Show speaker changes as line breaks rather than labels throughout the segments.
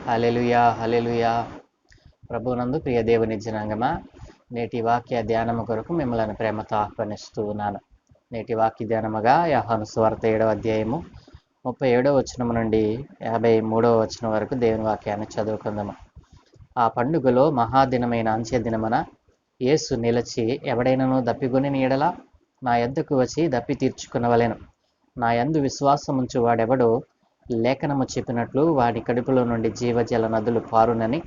హల్లెలూయా హల్లెలూయా. ప్రభునందు ప్రియ దేవుని జనాంగమా, నేటి వాక్య ధ్యానము కొరకు మిమ్మల్ని ప్రేమతో ఆహ్వానిస్తూ ఉన్నాను. నేటి వాక్య ధ్యానముగా యోహాను సువార్త 7వ అధ్యాయము 37వ వచనం నుండి 53వ వచనం వరకు దేవుని వాక్యాన్ని చదువుకుందాము. ఆ పండుగలో మహాదినమైన అంత్య దినమున యేసు నిలిచి, ఎవడైనను దప్పిగొని నీడల నా యొద్దకు వచ్చి దప్పి తీర్చుకునవలెను. నా యందు విశ్వాసముంచు వాడెవడో లేఖనము చెప్పినట్లు వాడి కడుపులో నుండి జీవజల నదులు పారునని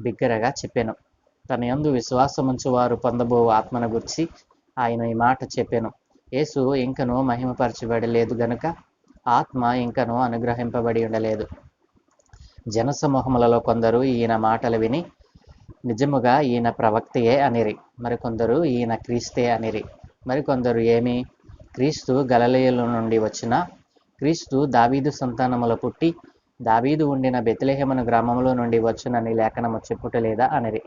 బిగ్గరగా చెప్పాను. తన యందు విశ్వాసముంచు వారు పొందబో ఆత్మను గురించి ఆయన ఈ మాట చెప్పాను. యేసు ఇంకనూ మహిమపరచబడలేదు గనుక ఆత్మ ఇంకనూ అనుగ్రహింపబడి ఉండలేదు. జనసమూహములలో కొందరు ఈయన మాటలు విని, నిజముగా ఈయన ప్రవక్తయే అనిరి. మరికొందరు ఈయన క్రీస్తే అనిరి. మరికొందరు ఏమి, క్రీస్తు గలిలయలో నుండి వచ్చిన, క్రీస్తు దావీదు సంతానములో పుట్టి దావీదు ఉండిన బెత్లెహేము గ్రామములో నుండి వచ్చునని లేఖనము చెప్పుటలేదా అనిరి.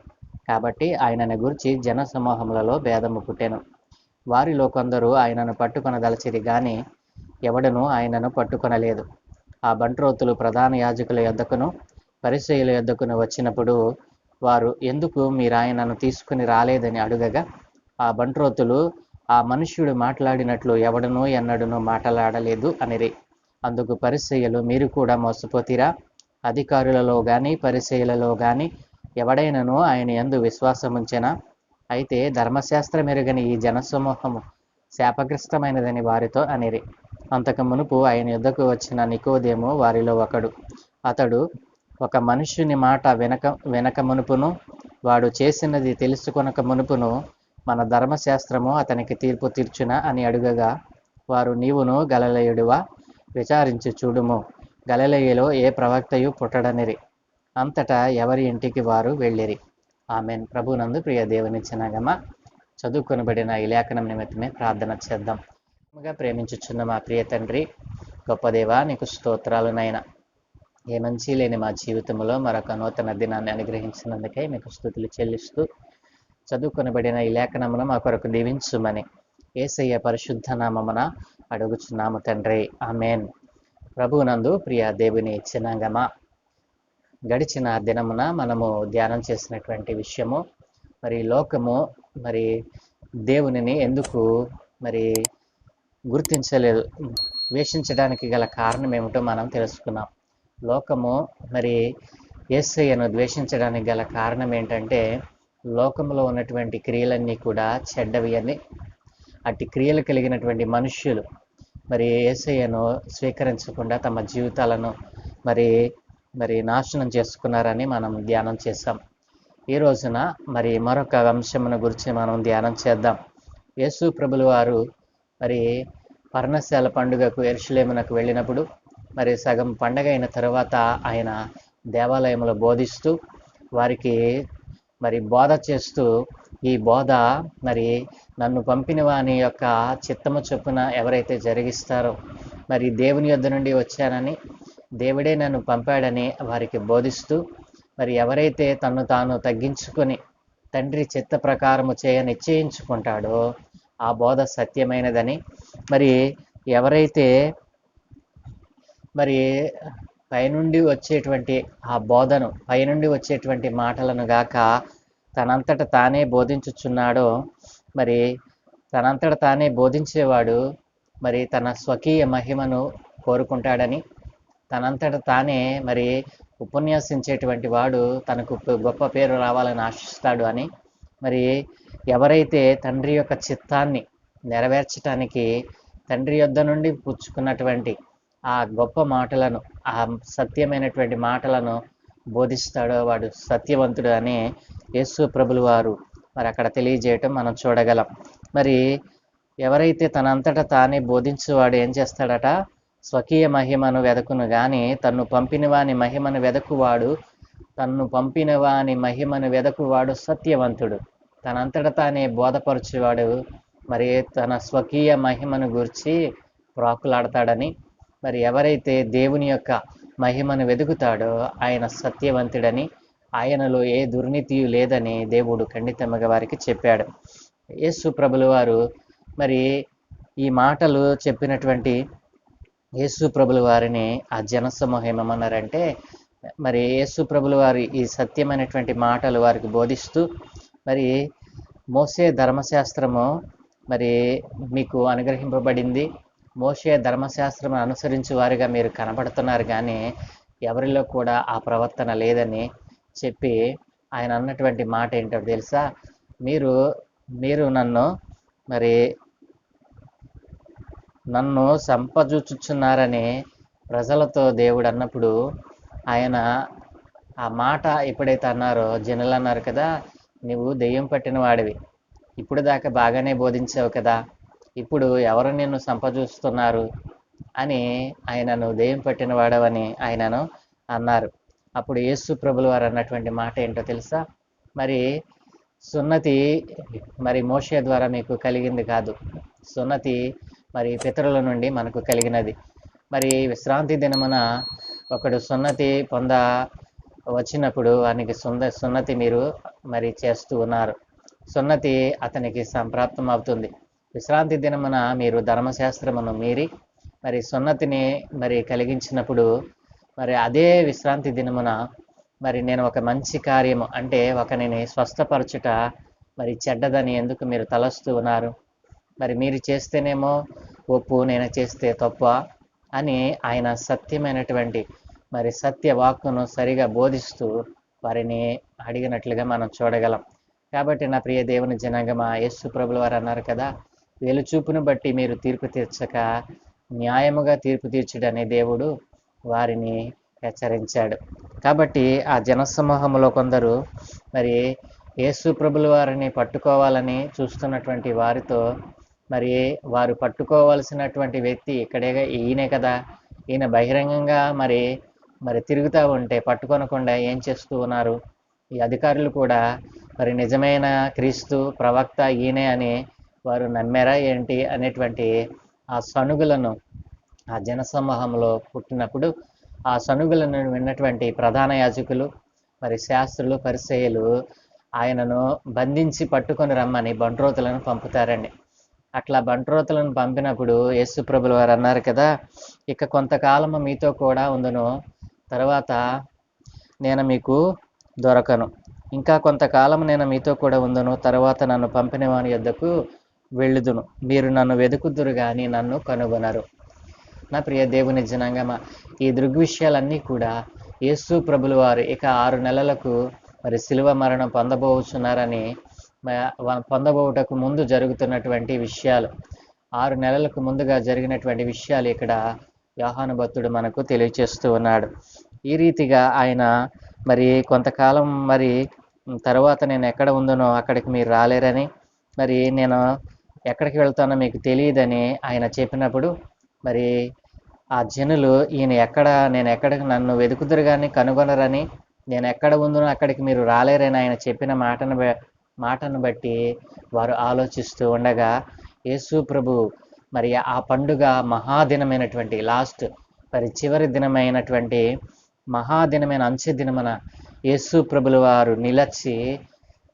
కాబట్టి ఆయనను గూర్చి జన సమూహములలో భేదము పుట్టెను. వారిలో కొందరు ఆయనను పట్టుకొనదలచిరి గాని ఎవడనూ ఆయనను పట్టుకొనలేదు. ఆ బంట్రోతులు ప్రధాన యాజకుల యొద్దకును పరిసయ్యుల యొద్దకును వచ్చినప్పుడు వారు, ఎందుకు మీరాయనను తీసుకుని రాలేదని అడుగగా, ఆ బంట్రోతులు, ఆ మనుష్యుడు మాట్లాడినట్లు ఎవడనూ ఎన్నడూనూ మాట్లాడలేదు అనిరి. అందుకు పరిసయ్యులు, మీరు కూడా మోసపోతీరా? అధికారులలో గాని పరిసయ్యులలో గాని ఎవడైనను ఆయన యందు విశ్వాసముంచెనా? అయితే ధర్మశాస్త్రమెరుగని ఈ జనసమూహము శాపగ్రస్తమైనదని వారితో అనిరి. అంతకు మునుపు ఆయన యొద్దకు వచ్చిన నికోదేము వారిలో ఒకడు. అతడు, ఒక మనుష్యుని మాట వెనక మునుపును వాడు చేసినది తెలుసుకొనక మునుపును మన ధర్మశాస్త్రము అతనికి తీర్పు తీర్చునా అని అడుగగా, వారు, నీవును గలిలయుడివా? విచారించి చూడుము, గలిలయలో ఏ ప్రవక్తయు పుట్టడనిరి. అంతటా ఎవరి ఇంటికి వారు వెళ్ళిరి. ఆమెన్. ప్రభునందు ప్రియ దేవుని జనాంగమా, చదువుకొనబడిన ఈ లేఖనం నిమిత్తమే ప్రార్థన చేద్దాం. ప్రేమించుచున్న మా ప్రియ తండ్రి, గొప్ప దేవా, నీకు స్తోత్రాలు నాయనా. ఏ మంచి లేని మా జీవితంలో మరొక నూతన దినాన్ని అనుగ్రహించినందుకై మీకు స్తుతులు చెల్లిస్తూ, చదువుకొనబడిన ఈ లేఖనమును మా కొరకు దీవించుమని యేసయ్య పరిశుద్ధ నామమున అడుగుచున్నాము తండ్రి. ఆమెన్. ప్రభువునందు ప్రియ దేవుని జనాంగమా, గడిచిన దినమున మనము ధ్యానం చేసినటువంటి విషయము, మరి లోకము మరి దేవునిని ఎందుకు మరి గుర్తించలేదు, ద్వేషించడానికి గల కారణం ఏమిటో మనం తెలుసుకున్నాం. లోకము మరి యేసయ్యను ద్వేషించడానికి గల కారణం ఏంటంటే, లోకంలో ఉన్నటువంటి క్రియలన్నీ కూడా చెడ్డవి అని, అట్టి క్రియలు కలిగినటువంటి మనుష్యులు మరి యేసయ్యను స్వీకరించకుండా తమ జీవితాలను మరి నాశనం చేసుకున్నారని మనం ధ్యానం చేస్తాం. ఈ రోజున మరి మరొక అంశమును గురించి మనం ధ్యానం చేద్దాం. యేసు ప్రభులు వారు మరి పర్ణశాల పండుగకు యెరూషలేమునకు వెళ్ళినప్పుడు, మరి సగం పండగ అయిన తర్వాత ఆయన దేవాలయంలో బోధిస్తూ వారికి మరి బోధ చేస్తూ, ఈ బోధ మరి నన్ను పంపిన వాని యొక్క చిత్తము చొప్పున ఎవరైతే జరిగిస్తారో, మరి దేవుని యొద్ద నుండి వచ్చానని, దేవుడే నన్ను పంపాడని వారికి బోధిస్తూ, మరి ఎవరైతే తన్ను తాను తగ్గించుకొని తండ్రి చిత్త ప్రకారము నిశ్చయించుకుంటాడో ఆ బోధ సత్యమైనదని, మరి ఎవరైతే మరి పైనుండి వచ్చేటువంటి ఆ బోధను, పైనుండి వచ్చేటువంటి మాటలను గాక తనంతట తానే బోధించుచున్నాడో, మరి తనంతట తానే బోధించేవాడు మరి తన స్వకీయ మహిమను కోరుకుంటాడని, తనంతట తానే మరి ఉపన్యాసించేటువంటి వాడు తనకు గొప్ప పేరు రావాలని ఆశిస్తాడు అని, మరి ఎవరైతే తండ్రి యొక్క చిత్తాన్ని నెరవేర్చడానికి తండ్రి యొద్ద నుండి పుచ్చుకున్నటువంటి ఆ గొప్ప మాటలను, ఆ సత్యమైనటువంటి మాటలను బోధిస్తాడో వాడు సత్యవంతుడు అని యేసు ప్రభులు వారు మరి అక్కడ తెలియజేయటం మనం చూడగలం. మరి ఎవరైతే తనంతట తానే బోధించేవాడు ఏం చేస్తాడట, స్వకీయ మహిమను వెదకును గాని తన్ను పంపిన వాని మహిమను వెదకువాడు, తన్ను పంపిన వాని మహిమను వెదకువాడు సత్యవంతుడు. తనంతట తానే బోధపరచువాడు మరి తన స్వకీయ మహిమను గురించి ప్రాకులాడతాడని, మరి ఎవరైతే దేవుని యొక్క మహిమను వెదుకుతాడో ఆయన సత్యవంతుడని, ఆయనలో ఏ దుర్నీతియు లేదని దేవుడు ఖండితంగా వారికి చెప్పాడు. యేసు ప్రభులు వారు మరి ఈ మాటలు చెప్పినటువంటి యేసు ప్రభులు వారిని ఆ జనసమూహం ఏమన్నారంటే, మరి యేసు ప్రభులు వారి ఈ సత్యమైనటువంటి మాటలు వారికి బోధిస్తూ మరి మోసే ధర్మశాస్త్రము మరి మీకు అనుగ్రహింపబడింది, మోసే ధర్మశాస్త్రం అనుసరించే వారిగా మీరు కనబడుతున్నారు, కానీ ఎవరిలో కూడా ఆ ప్రవర్తన లేదని చెప్పి ఆయన అన్నటువంటి మాట ఏంటో తెలుసా? మీరు మీరు మరి నన్ను సంపజూచుచున్నారని ప్రజలతో దేవుడు అన్నప్పుడు, ఆయన ఆ మాట ఎప్పుడైతే అన్నారో జనులు అన్నారు కదా, నువ్వు దెయ్యం పట్టిన వాడివి, ఇప్పుడు దాకా బాగానే బోధించావు కదా, ఇప్పుడు ఎవరు నిన్ను సంపజూస్తున్నారు అని ఆయనను దెయ్యం పట్టిన వాడవని ఆయనను అన్నారు. అప్పుడు యేసు ప్రభులు వారు అన్నటువంటి మాట ఏంటో తెలుసా? మరి సున్నతి మరి మోషే ద్వారా మీకు కలిగింది కాదు, సున్నతి మరి పితరుల నుండి మనకు కలిగినది. మరి విశ్రాంతి దినమున ఒకడు సున్నతి వచ్చినప్పుడు వానికి సున్నతి మీరు మరి చేస్తూ ఉన్నారు. సున్నతి అతనికి సంప్రాప్తం అవుతుంది. విశ్రాంతి దినమున మీరు ధర్మశాస్త్రమును మీరి మరి సున్నతిని మరి కలిగించినప్పుడు, మరి అదే విశ్రాంతి దినమున మరి నేను ఒక మంచి కార్యము అంటే ఒకనిని స్వస్థపరచుట మరి చెడ్డదని ఎందుకు మీరు తలస్తూ ఉన్నారు? మరి మీరు చేస్తేనేమో ఒప్పు, నేను చేస్తే తప్ప అని ఆయన సత్యమైనటువంటి మరి సత్య వాక్కును సరిగా బోధిస్తూ వారిని అడిగినట్లుగా మనం చూడగలం. కాబట్టి నా ప్రియ దేవుని జనాంగమా, యేసు ప్రభుల వారు అన్నారు కదా, వెలుచూపును బట్టి మీరు తీర్పు తీర్చక న్యాయముగా తీర్పు తీర్చుడని దేవుడు వారిని హెచ్చరించాడు. కాబట్టి ఆ జనసమూహంలో కొందరు మరి యేసు ప్రభుల వారిని పట్టుకోవాలని చూస్తున్నటువంటి వారితో, మరి వారు పట్టుకోవాల్సినటువంటి వ్యక్తి ఇక్కడేగా, ఈయనే కదా, ఈయన బహిరంగంగా మరి తిరుగుతూ ఉంటే పట్టుకొనకుండా ఏం చేస్తూ ఉన్నారు? ఈ అధికారులు కూడా మరి నిజమైన క్రీస్తు ప్రవక్త ఈయనే అని వారు నమ్మారా ఏంటి అనేటువంటి ఆ సనుగులను ఆ జనసమూహంలో పుట్టినప్పుడు, ఆ సనుగులను విన్నటువంటి ప్రధాన యాజకులు మరి శాస్త్రులు పరిసయ్యులు ఆయనను బంధించి పట్టుకొని రమ్మని బంట్రోతులను పంపుతారండి. అట్లా బంట్రోతులను పంపినప్పుడు యేసు ప్రభులు వారు అన్నారు కదా, ఇక కొంతకాలము మీతో కూడా ఉందును, తర్వాత నేను మీకు దొరకను. ఇంకా కొంతకాలం నేను మీతో కూడా ఉందును, తర్వాత నన్ను పంపిన వాని యొద్దకు వెళ్ళుదును. మీరు నన్ను వెతుకుదురు కానీ నన్ను కనుగొనరు. నా ప్రియ దేవుని జనాంగమా, ఈ దృగ్విషయాలన్నీ కూడా యేసు ప్రభులు వారు ఇక 6 నెలలకు మరి శిలువ మరణం పొందబోతున్నారని, పొందబోవుటకు ముందు జరుగుతున్నటువంటి విషయాలు, 6 నెలలకు ముందుగా జరిగినటువంటి విషయాలు ఇక్కడ యోహాను భక్తుడు మనకు తెలియచేస్తూ ఉన్నాడు. ఈ రీతిగా ఆయన మరి కొంతకాలం మరి తర్వాత నేను ఎక్కడ ఉందనో అక్కడికి మీరు రాలేరని, మరి నేను ఎక్కడికి వెళ్తానో మీకు తెలియదని ఆయన చెప్పినప్పుడు, మరి ఆ జనులు నేను ఎక్కడికి నన్ను వెతుకుదురు కానీ కనుగొనరని, నేను ఎక్కడ ఉందనో అక్కడికి మీరు రాలేరని ఆయన చెప్పిన మాటను బట్టి వారు ఆలోచిస్తూ ఉండగా, యేసు ప్రభు మరి ఆ పండుగ మహాదినమైనటువంటి మరి చివరి దినమైనటువంటి మహాదినమైన అంచె దినమున యేసు ప్రభుల వారు నిలచి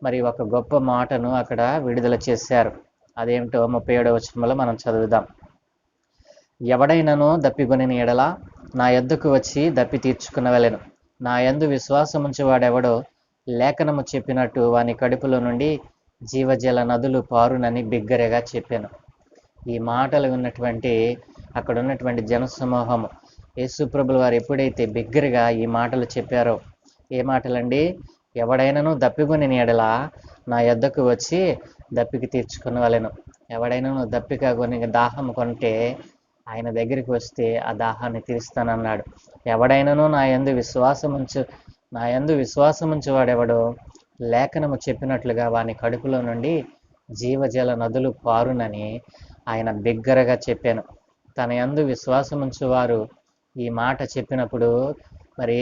మరి ఒక గొప్ప మాటను అక్కడ విడుదల చేశారు. అదేమిటో 37వ వచనంలో మనం చదువుదాం. ఎవడైనను దప్పిగొనిన ఎడల నా యొద్దకు వచ్చి దప్పి తీర్చుకునవలెను. నా యందు విశ్వాసముంచువాడెవడో లేఖనము చెప్పినట్టు వాని కడుపులో నుండి జీవజల నదులు పారునని బిగ్గరగా చెప్పాను. ఈ మాటలు విన్నటువంటి అక్కడ ఉన్నటువంటి జనసమూహము యేసు ప్రభుల వారు ఎప్పుడైతే బిగ్గరగా ఈ మాటలు చెప్పారో, ఏ మాటలండి? ఎవడైనను దప్పిగొనిన ఎడల నా యొద్దకు వచ్చి దప్పికి తీర్చుకునవలెను. ఎవడైనను దప్పిక కొని దాహం కొంటే ఆయన దగ్గరికి వస్తే ఆ దాహాన్ని తీరుస్తానన్నాడు. ఎవడైనను నా యందు విశ్వాసముంచు వాడెవడో లేఖనము చెప్పినట్లుగా వాని కడుపులో నుండి జీవజల నదులు పారునని ఆయన బిగ్గరగా చెప్పాను. తన యందు విశ్వాసముంచువారు ఈ మాట చెప్పినప్పుడు, మరి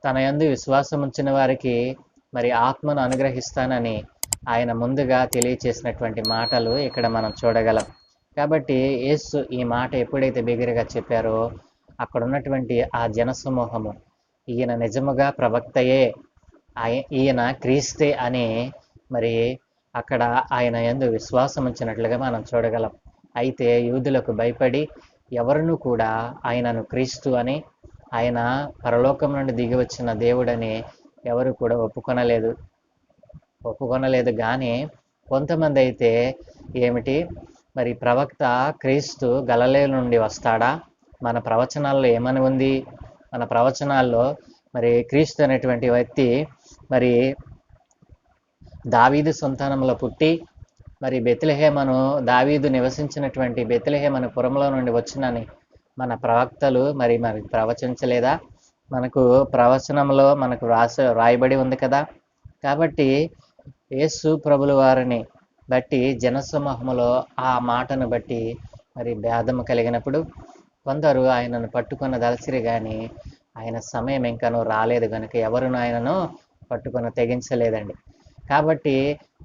తన యందు విశ్వాసముంచిన వారికి మరి ఆత్మను అనుగ్రహిస్తానని ఆయన ముందుగా తెలియచేసినటువంటి మాటలు ఇక్కడ మనం చూడగలం. కాబట్టి యేసు ఈ మాట ఎప్పుడైతే బిగ్గరగా చెప్పారో, అక్కడ ఉన్నటువంటి ఆ జనసమూహము ఈయన నిజముగా ప్రవక్తయే, ఈయన క్రీస్తే అని మరి అక్కడ ఆయన యందు విశ్వాసం ఉంచినట్లుగా మనం చూడగలం. అయితే యూదులకు భయపడి ఎవరునూ కూడా ఆయనను క్రీస్తు అని ఆయన పరలోకం నుండి దిగి వచ్చిన దేవుడని ఎవరు కూడా ఒప్పుకొనలేదు. కానీ కొంతమంది అయితే ఏమిటి, మరి ప్రవక్త క్రీస్తు గలిలయ నుండి వస్తాడా, మన ప్రవచనాల్లో ఏమని ఉంది, మన ప్రవచనాల్లో మరి క్రీస్తు అనేటువంటి వ్యక్తి మరి దావీదు సంతానంలో పుట్టి మరి బెత్లెహేమను, దావీదు నివసించినటువంటి బెత్లెహేమను పురంలో నుండి వచ్చినని మన ప్రవక్తలు మరి ప్రవచించలేదా? మనకు ప్రవచనంలో మనకు రాయబడి ఉంది కదా. కాబట్టి యేసు ప్రభుల వారిని బట్టి జనసమూహములో ఆ మాటను బట్టి మరి భేదము కలిగినప్పుడు కొందరు ఆయనను పట్టుకున్న దలసిరి కానీ ఆయన సమయం ఇంకనూ రాలేదు కనుక ఎవరును ఆయనను పట్టుకుని తెగించలేదండి. కాబట్టి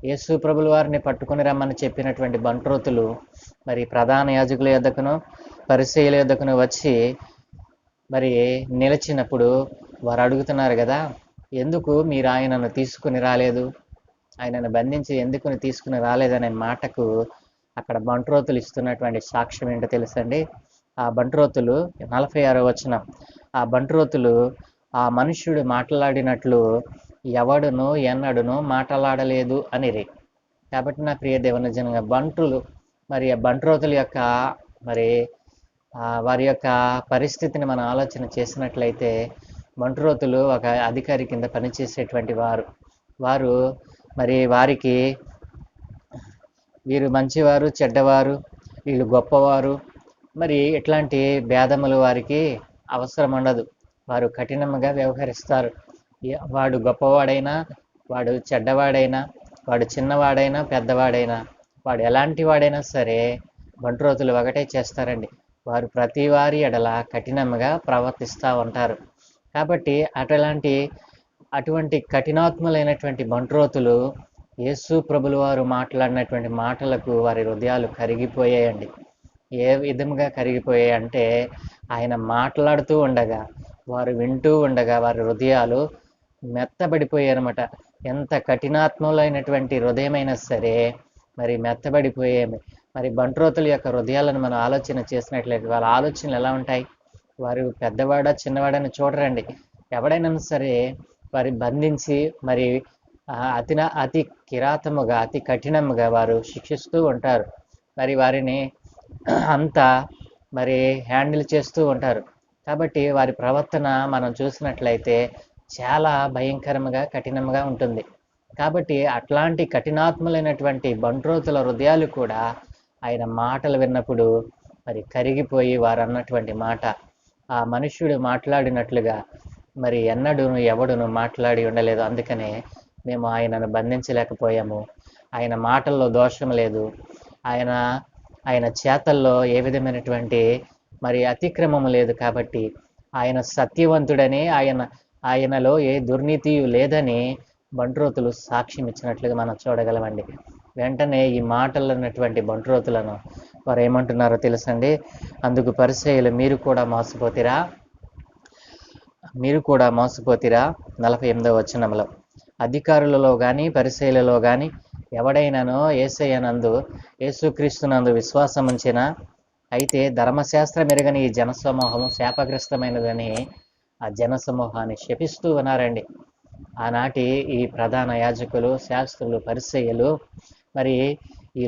యేసు ప్రభుల వారిని పట్టుకుని రమ్మని చెప్పినటువంటి బంట్రోతులు మరి ప్రధాన యాజకుల యొద్దకును పరిసయ్యుల యొద్దకును వచ్చి మరి నిలిచినప్పుడు వారు అడుగుతున్నారు కదా, ఎందుకు మీరు ఆయనను తీసుకుని రాలేదు, ఆయనను బంధించి ఎందుకు తీసుకుని రాలేదనే మాటకు అక్కడ బంట్రోతులు ఇస్తున్నటువంటి సాక్ష్యం ఏంటో తెలుసండి. ఆ బంట్రోతులు 46వ వచనం, ఆ బంట్రోతులు ఆ మనుష్యుడు మాట్లాడినట్లు ఎవడును ఎన్నడును మాట్లాడలేదు అనిరి. కాబట్టి నా ప్రియ దేవుని జనంగా బంటులు మరి ఆ బంట్రోతుల యొక్క మరి వారి యొక్క పరిస్థితిని మనం ఆలోచన చేసినట్లయితే బంట్రోతులు ఒక అధికారి కింద పనిచేసేటువంటి వారు మరి వారికి వీరు మంచివారు చెడ్డవారు, వీళ్ళు గొప్పవారు, మరి ఇట్లాంటి భేదములు వారికి అవసరం ఉండదు. వారు కఠినంగా వ్యవహరిస్తారు. వాడు గొప్పవాడైనా, వాడు చెడ్డవాడైనా, వాడు చిన్నవాడైనా పెద్దవాడైనా, వాడు ఎలాంటి వాడైనా సరే బంట్రోతులు ఒకటే చేస్తారండి. వారు ప్రతి వారి ఎడల కఠినంగా ప్రవర్తిస్తూ ఉంటారు. కాబట్టి అటువంటి కఠినాత్ములైనటువంటి బంట్రోతులు యేసు ప్రభుల వారు మాట్లాడినటువంటి మాటలకు వారి హృదయాలు కరిగిపోయాయండి. ఏ విధంగా కరిగిపోయాయి అంటే, ఆయన మాట్లాడుతూ ఉండగా వారు వింటూ ఉండగా వారి హృదయాలు మెత్తబడిపోయాయి అనమాట. ఎంత కఠినాత్ములైనటువంటి హృదయమైనా సరే మరి మెత్తబడిపోయాయి. మరి బంట్రోతుల యొక్క హృదయాలను మనం ఆలోచన చేసినట్లయితే వాళ్ళ ఆలోచనలు ఎలా ఉంటాయి, వారు పెద్దవాడా చిన్నవాడని చూడరండి. ఎవడైనా సరే వారి బంధించి మరి అతి కిరాతముగా అతి కఠినముగా వారు శిక్షిస్తూ ఉంటారు. మరి వారిని అంతా మరి హ్యాండిల్ చేస్తూ ఉంటారు. కాబట్టి వారి ప్రవర్తన మనం చూసినట్లయితే చాలా భయంకరంగా కఠినంగా ఉంటుంది. కాబట్టి అట్లాంటి కఠినాత్ములైనటువంటి బంట్రోతుల హృదయాలు కూడా ఆయన మాటలు విన్నప్పుడు మరి కరిగిపోయి వారు అన్నటువంటి మాట ఆ మనుష్యుడు మాట్లాడినట్లుగా మరి ఎన్నడూను ఎవడును మాట్లాడి ఉండలేదు. అందుకనే మేము ఆయనను బంధించలేకపోయాము. ఆయన మాటల్లో దోషం లేదు, ఆయన చేతల్లో ఏ విధమైనటువంటి మరి అతిక్రమము లేదు. కాబట్టి ఆయన సత్యవంతుడని ఆయనలో ఏ దుర్నీతి లేదని బంట్రోతులు సాక్ష్యం ఇచ్చినట్లుగా మనం చూడగలమండి. వెంటనే ఈ మాటలు అన్నటువంటి బంట్రోతులను వారు ఏమంటున్నారో తెలుసండి. అందుకు పరిసయ్యులు మీరు కూడా మోసపోతిరా 48వ వచనంలో, అధికారులలో కానీ పరిసయ్యులలో కానీ ఎవడైనానో యేసయ్యనందు యేసుక్రీస్తునందు విశ్వాసం ఉంచిన అయితే ధర్మశాస్త్రం ఎరగని ఈ జనసమూహము శాపగ్రస్తమైనదని ఆ జనసమూహాన్ని శపిస్తూ ఉన్నారండి. ఆనాటి ఈ ప్రధాన యాజకులు, శాస్త్రులు, పరిసయ్యులు మరి ఈ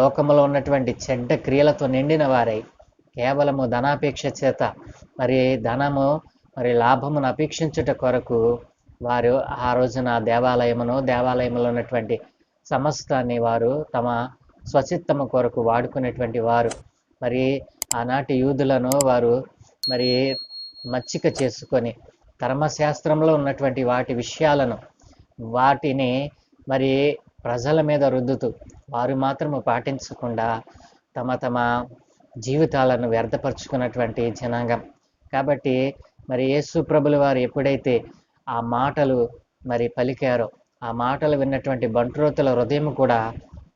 లోకంలో ఉన్నటువంటి చెడ్డ క్రియలతో నిండిన వారై కేవలము ధనాపేక్ష చేత మరి ధనము మరి లాభమును అపేక్షించుట కొరకు వారు ఆ రోజున దేవాలయంలో ఉన్నటువంటి సమస్తాన్ని వారు తమ స్వచిత్తము కొరకు వాడుకునేటువంటి వారు. మరి ఆనాటి యూదులను వారు మరి మచ్చిక చేసుకొని ధర్మశాస్త్రంలో ఉన్నటువంటి వాటిని మరి ప్రజల మీద రుద్దుతూ వారు మాత్రము పాటించకుండా తమ జీవితాలను వ్యర్థపరుచుకున్నటువంటి జనాంగం. కాబట్టి మరి యేసు ప్రభుల వారు ఎప్పుడైతే ఆ మాటలు మరి పలికారో ఆ మాటలు విన్నటువంటి బంట్రోతుల హృదయం కూడా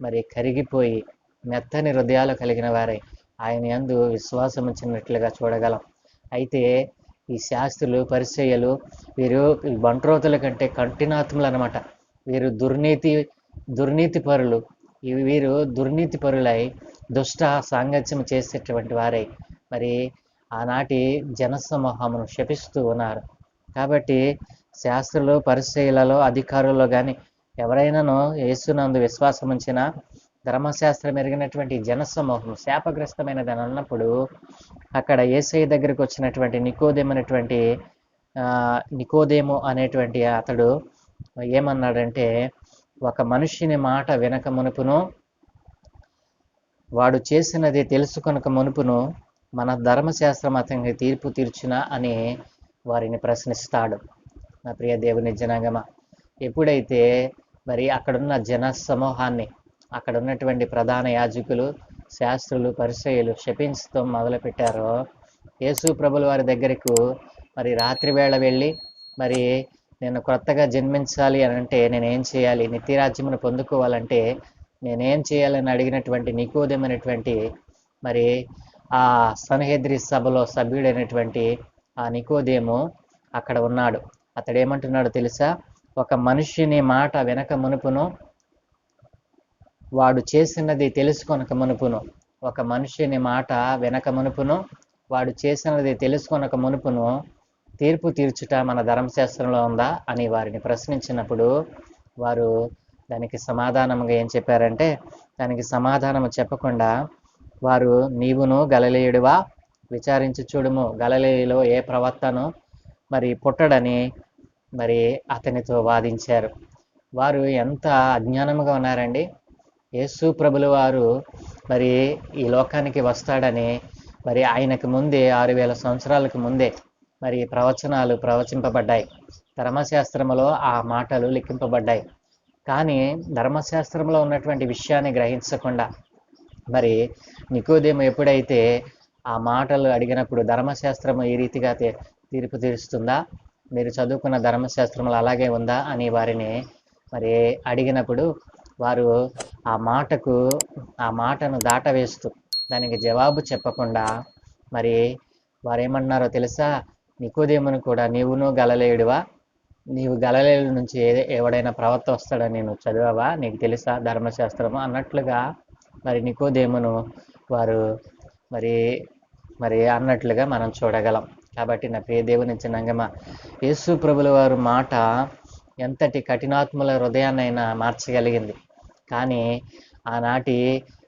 మరి కరిగిపోయి మెత్తని హృదయాలు కలిగిన వారై ఆయన యందు విశ్వాసం ఉంచినట్లుగా చూడగలం. అయితే ఈ శాస్త్రులు, పరిసయ్యులు వీరు బంట్రోతుల కంటే కఠినాత్ములు అనమాట. వీరు దుర్నీతి పరులు. వీరు దుర్నీతి పరులై దుష్ట సాంగత్యం చేసేటువంటి వారై మరి ఆనాటి జనసమూహమును శపిస్తూ ఉన్నారు. కాబట్టి శాస్త్రులు, పరిసయ్యులలో, అధికారులలో కానీ ఎవరైనాను యేసునందు విశ్వాసం ఉంచిన ధర్మశాస్త్రం ఎరిగినటువంటి జనసమూహం శాపగ్రస్తమైనదని అన్నప్పుడు అక్కడ యేసయ్య దగ్గరికి వచ్చినటువంటి నికోదేము అనేటువంటి అతడు ఏమన్నాడంటే, ఒక మనిషిని మాట వినక మునుపును వాడు చేసినది తెలుసుకొనక మునుపును మన ధర్మశాస్త్రం అతనికి తీర్పు తీర్చునా అని వారిని ప్రశ్నిస్తాడు. నా ప్రియ దేవుని జనాంగమా, ఎప్పుడైతే మరి అక్కడున్న జన సమూహాన్ని అక్కడ ఉన్నటువంటి ప్రధాన యాజకులు, శాస్త్రులు, పరిసయ్యులు శపించడం మొదలుపెట్టారో, యేసు ప్రభుల వారి దగ్గరకు మరి రాత్రి వేళ వెళ్ళి మరి నేను కొత్తగా జన్మించాలి అని అంటే నేనేం చేయాలి, నిత్యరాజ్యమును పొందుకోవాలంటే నేనేం చేయాలని అడిగినటువంటి నికోదేమైనటువంటి మరి ఆ సన్హెద్రి సభలో సభ్యుడైనటువంటి ఆ నికోదేము అక్కడ ఉన్నాడు. అతడు ఏమంటున్నాడు తెలుసా? ఒక మనిషిని మాట వెనక మునుపును వాడు చేసినది తెలుసుకొనక మునుపును, ఒక మనిషిని మాట వెనక మునుపును వాడు చేసినది తెలుసుకొనక మునుపును తీర్పు తీర్చుట మన ధర్మశాస్త్రంలో ఉందా అని వారిని ప్రశ్నించినప్పుడు వారు దానికి సమాధానంగా ఏం చెప్పారంటే, దానికి సమాధానం చెప్పకుండా వారు, నీవును గలిలయుడివా, విచారించి చూడుము, గలిలయలో ఏ ప్రవక్తను మరి పుట్టడని మరి అతనితో వాదించారు. వారు ఎంత అజ్ఞానముగా ఉన్నారండి. యేసు ప్రభుల వారు మరి ఈ లోకానికి వస్తాడని మరి ఆయనకు ముందే 6000 సంవత్సరాలకు ముందే మరి ప్రవచనాలు ప్రవచింపబడ్డాయి. ధర్మశాస్త్రములో ఆ మాటలు లిఖింపబడ్డాయి. కానీ ధర్మశాస్త్రంలో ఉన్నటువంటి విషయాన్ని గ్రహించకుండా మరి నికోదేము ఎప్పుడైతే ఆ మాటలు అడిగినప్పుడు, ధర్మశాస్త్రము ఈ రీతిగా తీర్పు తీరుస్తుందా, మీరు చదువుకున్న ధర్మశాస్త్రములు అలాగే ఉందా అని వారిని మరి అడిగినప్పుడు వారు ఆ మాటను దాటవేస్తూ దానికి జవాబు చెప్పకుండా మరి వారు ఏమన్నారో తెలుసా? నికోదేమును కూడా, నీవును గలిలయుడివా, నీవు గలిలయ నుంచి ఎవడైనా ప్రవక్త వస్తాడని నువ్వు చదివావా, నీకు తెలుసా ధర్మశాస్త్రము అన్నట్లుగా మరి నికోదేమును వారు మరి మరి అన్నట్లుగా మనం చూడగలం. కాబట్టి నా ప్రియ దేవుని జనాంగమా, యేసు ప్రభుల వారు మాట ఎంతటి కఠినాత్ముల హృదయాన్నైనా మార్చగలిగింది. కానీ ఆనాటి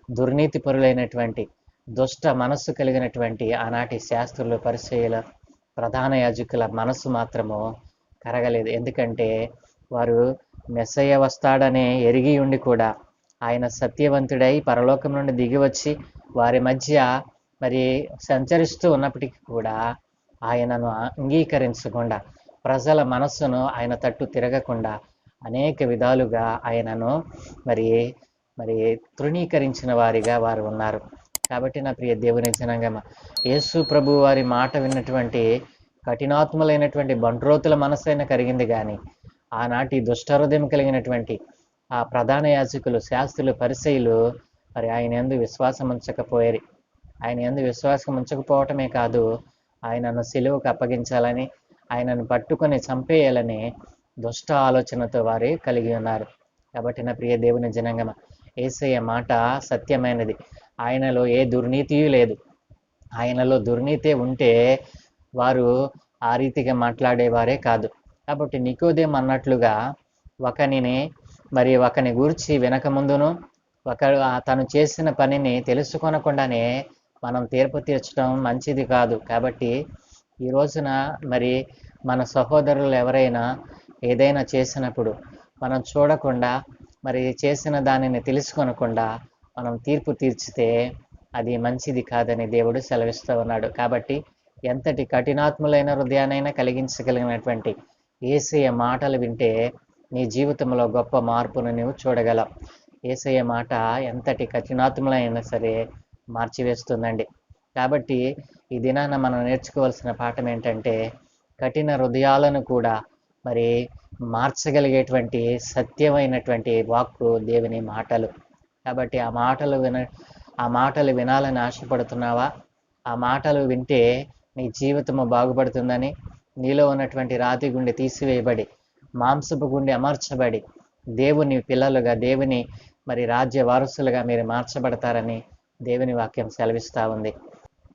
దుర్నీతి పరులైనటువంటి దుష్ట మనస్సు కలిగినటువంటి ఆనాటి శాస్త్రులు, పరిసయ్యుల, ప్రధాన యాజకుల మనస్సు మాత్రము కరగలేదు. ఎందుకంటే వారు మెస్సయ్య వస్తాడనే ఎరిగి ఉండి కూడా ఆయన సత్యవంతుడై పరలోకం నుండి దిగి వచ్చి వారి మధ్య మరి సంచరిస్తూ ఉన్నప్పటికీ కూడా ఆయనను అంగీకరించకుండా, ప్రజల మనస్సును ఆయన తట్టు తిరగకుండా అనేక విధాలుగా ఆయనను మరి మరి తృణీకరించిన వారిగా వారు ఉన్నారు. కాబట్టి నా ప్రియ దేవుని జనాంగమా, యేసు ప్రభు వారి మాట విన్నటువంటి కఠినాత్ములైనటువంటి బంట్రోతుల మనసైనా కరిగింది, కానీ ఆనాటి దుష్టహృదయం కలిగినటువంటి ఆ ప్రధాన యాజకులు, శాస్త్రులు, పరిసయ్యులు మరి ఆయన యందు విశ్వాసం ఉంచకపోయారు. ఆయన యందు విశ్వాసం ఉంచకపోవటమే కాదు, ఆయనను సిలువకు అప్పగించాలని, ఆయనను పట్టుకొని చంపేయాలని దుష్ట ఆలోచనతో వారు కలిగి ఉన్నారు. కాబట్టి నా ప్రియ దేవుని జనాంగమా, యేసయ్య మాట సత్యమైనది. ఆయనలో ఏ దుర్నీతియూ లేదు. ఆయనలో దుర్నీతి ఉంటే వారు ఆ రీతిగా మాట్లాడేవారే కాదు. కాబట్టి నికోదేము అన్నట్లుగా ఒకని గూర్చి వెనక ముందును తను చేసిన పనిని తెలుసుకొనకుండానే మనం తీర్పు తీర్చడం మంచిది కాదు. కాబట్టి ఈ రోజున మరి మన సహోదరులు ఎవరైనా ఏదైనా చేసినప్పుడు మనం చూడకుండా మరి చేసిన దానిని తెలుసుకొనకుండా మనం తీర్పు తీర్చితే అది మంచిది కాదని దేవుడు సెలవిస్తూ ఉన్నాడు. కాబట్టి ఎంతటి కఠినాత్ములైన హృదయానైనా కలిగించగలిగినటువంటి యేసయ్య మాటలు వింటే నీ జీవితంలో గొప్ప మార్పును నువ్వు చూడగలవు. యేసయ్య మాట ఎంతటి కఠినాత్ములైనా సరే మార్చివేస్తుందండి. కాబట్టి ఈ దినాన మనం నేర్చుకోవాల్సిన పాఠం ఏంటంటే, కఠిన హృదయాలను కూడా మరి మార్చగలిగేటువంటి సత్యమైనటువంటి వాక్కు దేవుని మాటలు. కాబట్టి ఆ మాటలు వినాలని ఆశపడుతున్నావా? ఆ మాటలు వింటే నీ జీవితము బాగుపడుతుందని, నీలో ఉన్నటువంటి రాతి గుండె తీసివేయబడి మాంసపు గుండె అమర్చబడి దేవుని పిల్లలుగా, దేవుని మరి రాజ్య వారసులుగా మీరు మార్చబడతారని దేవుని వాక్యం సెలవిస్తూ ఉంది.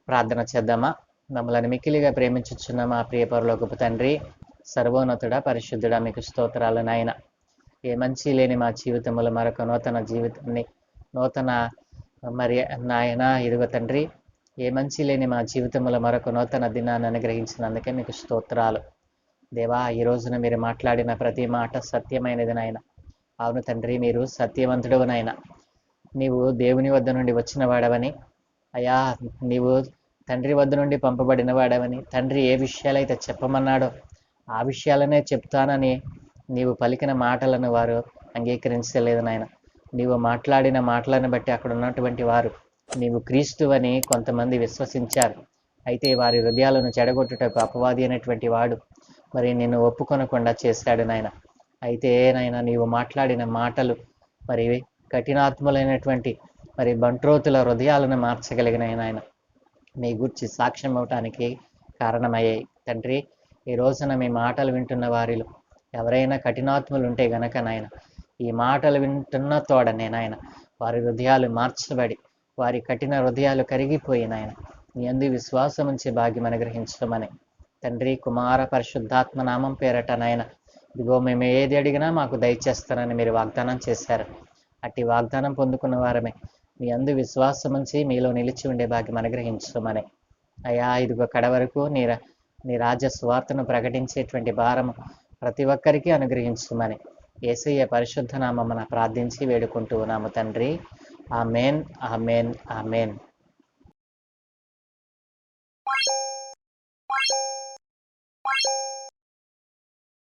ప్రార్థన చేద్దామా? మమ్మల్ని మిక్కిలిగా ప్రేమించుచున్న మా ప్రియ పరలోకపు తండ్రి, సర్వోన్నతుడా, పరిశుద్ధుడా, మీకు స్తోత్రాలు నాయన. ఏ మంచి లేని మా జీవితంలో మరొక నూతన జీవితాన్ని, నూతన మరి నాయన ఇదిగో తండ్రి, ఏ మంచి లేని మా జీవితంలో మరొక నూతన దినాన్ని అనుగ్రహించినందుకే మీకు స్తోత్రాలు. దేవా, ఈ రోజున మీరు మాట్లాడిన ప్రతి మాట సత్యమైనది నాయన. అవును తండ్రి, మీరు సత్యవంతుడు నాయన. నీవు దేవుని వద్ద నుండి వచ్చిన వాడవని, అయా నీవు తండ్రి వద్ద నుండి పంపబడిన వాడవని, తండ్రి ఏ విషయాలైతే చెప్పమన్నాడో ఆ విషయాలనే చెప్తానని నీవు పలికిన మాటలను వారు అంగీకరించలేదు నాయన. నీవు మాట్లాడిన మాటలను బట్టి అక్కడ ఉన్నటువంటి వారు నీవు క్రీస్తు అని కొంతమంది విశ్వసించారు. అయితే వారి హృదయాలను చెడగొట్టుటకు అపవాది అనేటువంటి వాడు మరి నిన్ను ఒప్పుకొనకుండా చేశాడు నాయన. అయితే నాయన, నీవు మాట్లాడిన మాటలు మరి కఠినాత్ములైనటువంటి మరి బంట్రోతుల హృదయాలను మార్చగలిగిన నాయన, మీ గురించి సాక్ష్యం అవటానికి కారణమయ్యాయి తండ్రి. ఈ రోజున మీ మాటలు వింటున్న వారిలో ఎవరైనా కఠినాత్ములు ఉంటే గనక నాయన, ఈ మాటలు వింటున్న తోడనే నాయన వారి హృదయాలు మార్చబడి వారి కఠిన హృదయాలు కరిగిపోయి నాయన నీ అందు విశ్వాసం ఉంచి భాగ్యం అనుగ్రహించమని తండ్రి, కుమార, పరిశుద్ధాత్మ నామం పేరట నాయన, ఇదిగో మేము ఏది అడిగినా మాకు దయచేస్తానని మీరు వాగ్దానం చేశారు. అట్టి వాగ్దానం పొందుకున్న వారమే మీ అందు విశ్వాసం ఉంచి మీలో నిలిచి ఉండే భాగ్యం అనుగ్రహించమని అయ్యా, ఇదిగో కడ వరకు నీ రాజ్య స్వార్థను ప్రకటించేటువంటి భారము ప్రతి ఒక్కరికి అనుగ్రహించమని యేసయ్య పరిశుద్ధ నామమున ప్రార్థించి వేడుకుంటూ ఉన్నాము తండ్రి. Amen, amen, amen.